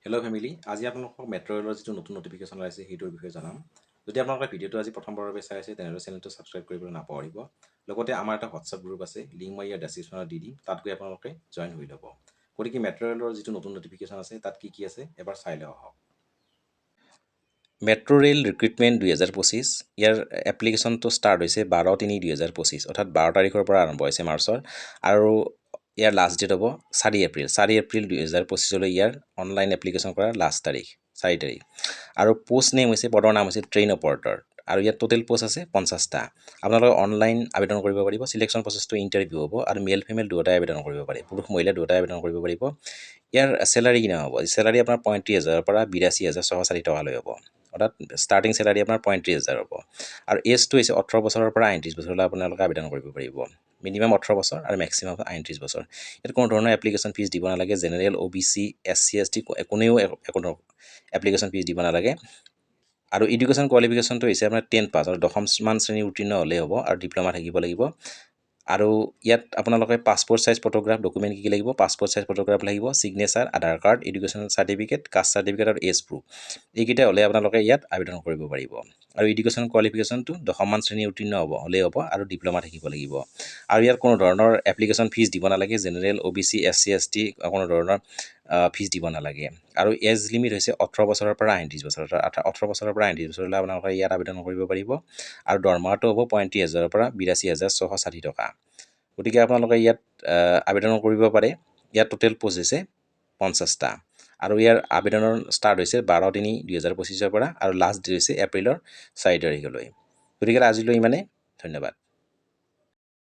Hello' family, আজি আপোনালোকক metro' ৰেলৰ যিটো নতুন নটিফিকেশ্যন ওলাইছে সেইটোৰ বিষয়ে জনাম। যদি আপোনালোকে ভিডিঅ'টো আজি প্ৰথমবাৰৰ বাবে চাই আছে তেনেহ'লে চেনেলটো ছাবস্ক্ৰাইব কৰিবলৈ নাপাহৰিব। লগতে আমাৰ এটা হোৱাটছআপ গ্ৰুপ আছে, লিংক মই ইয়াৰ ডেছক্ৰিপশ্যনত দি দিম, তাত গৈ আপোনালোকে জইন হৈ ল'ব। গতিকে মেট্ৰ' ৰেলৰ যিটো নতুন নটিফিকেশ্যন আছে তাত কি আছে এবাৰ চাই লওঁ আহক। মেট্ৰ' ৰেল ৰিক্ৰুইটমেণ্ট 2025 ইয়াৰ এপ্লিকেশ্যনটো ষ্টাৰ্ট হৈছে 12/3/2025 অৰ্থাৎ 12 তাৰিখৰ পৰা আৰম্ভ হৈছে মাৰ্চৰ, আৰু ইয়াৰ লাষ্ট ডেট হ'ব 4 এপ্ৰিল 2025লৈ ইয়াৰ অনলাইন এপ্লিকেশ্যন কৰাৰ লাষ্ট তাৰিখ 4 তাৰিখ। আৰু পোষ্ট নেম হৈছে, পদৰ নাম হৈছে ট্ৰেইন অপাৰেটৰ, আৰু ইয়াত টোটেল পোষ্ট আছে 50টা। আপোনালোকে অনলাইন আবেদন কৰিব পাৰিব। চিলেকশ্যন প্ৰচেছটো ইণ্টাৰভিউ হ'ব, আৰু মেল ফিমেল দুয়োটাই আবেদন কৰিব পাৰে, পুৰুষ মহিলা দুয়োটাই আবেদন কৰিব পাৰিব। ইয়াৰ চেলাৰী কিমান হ'ব? চেলাৰী আপোনাৰ 35,000ৰ পৰা 82,640 টকালৈ হ'ব, অৰ্থাৎ ষ্টাৰ্টিং চেলাৰী আপোনাৰ 35,000 হ'ব। আৰু এজটো হৈছে 18 বছৰৰ পৰা 39 বছৰলৈ আপোনালোকে আবেদন কৰিব পাৰিব। মিনিমাম 18 বছৰ আৰু মেক্সিমাম 39 বছৰ। ইয়াত কোনো ধৰণৰ এপ্লিকেশ্যন ফিজ দিব নালাগে। জেনেৰেল, OBC, SC, ST কোনেও একো এপ্লিকেশ্যন ফিজ দিব নালাগে। আৰু এডুকেশ্যন কোৱালিফিকেশ্যনটো হৈছে আপোনাৰ 10 পাছ আৰু 10মান শ্ৰেণী উত্তীৰ্ণ হ'লেই হ'ব, আৰু ডিপ্ল'মা থাকিব লাগিব। আৰু ইয়াত আপোনালোকে পাছপৰ্ট চাইজ ফটোগ্ৰাফ ডকুমেণ্ট কি লাগিব? পাছপৰ্ট চাইজ ফটোগ্ৰাফ লাগিব, signature, Aadhaar card, education certificate, caste certificate আৰু এজ প্ৰুফ। এইকেইটা হ'লে আপোনালোকে ইয়াত আবেদন কৰিব পাৰিব। আৰু এডুকেশ্যন কোৱালিফিকেশ্যনটো 10মান শ্ৰেণী উত্তীৰ্ণ হ'লেই হ'ব, আৰু ডিপ্ল'মা থাকিব লাগিব। আৰু ইয়াত কোনো ধৰণৰ এপ্লিকেশ্যন ফিজ দিব নালাগে। জেনেৰেল, OBC, SC, ST কোনো ধৰণৰ ফিজ দিব নালাগে। আৰু এজ লিমিট হৈছে 18 বছৰৰ পৰা 39 বছৰ। 18 বছৰৰ পৰা 39 বছৰলৈ আপোনালোকে ইয়াত আবেদন কৰিব পাৰিব। আৰু দৰমহাটো হ'ব 35,000ৰ পৰা 82,640 টকা। গতিকে আপোনালোকে ইয়াত আবেদন কৰিব পাৰে। ইয়াত টোটেল পোষ্ট হৈছে 50টা, আৰু ইয়াৰ আবেদনৰ ষ্টাৰ্ট হৈছে 12/3/2025 পৰা, আৰু লাষ্ট ডেট হৈছে এপ্ৰিলৰ 4 তাৰিখলৈ। গতিকে আজিলৈ ইমানে, ধন্যবাদ।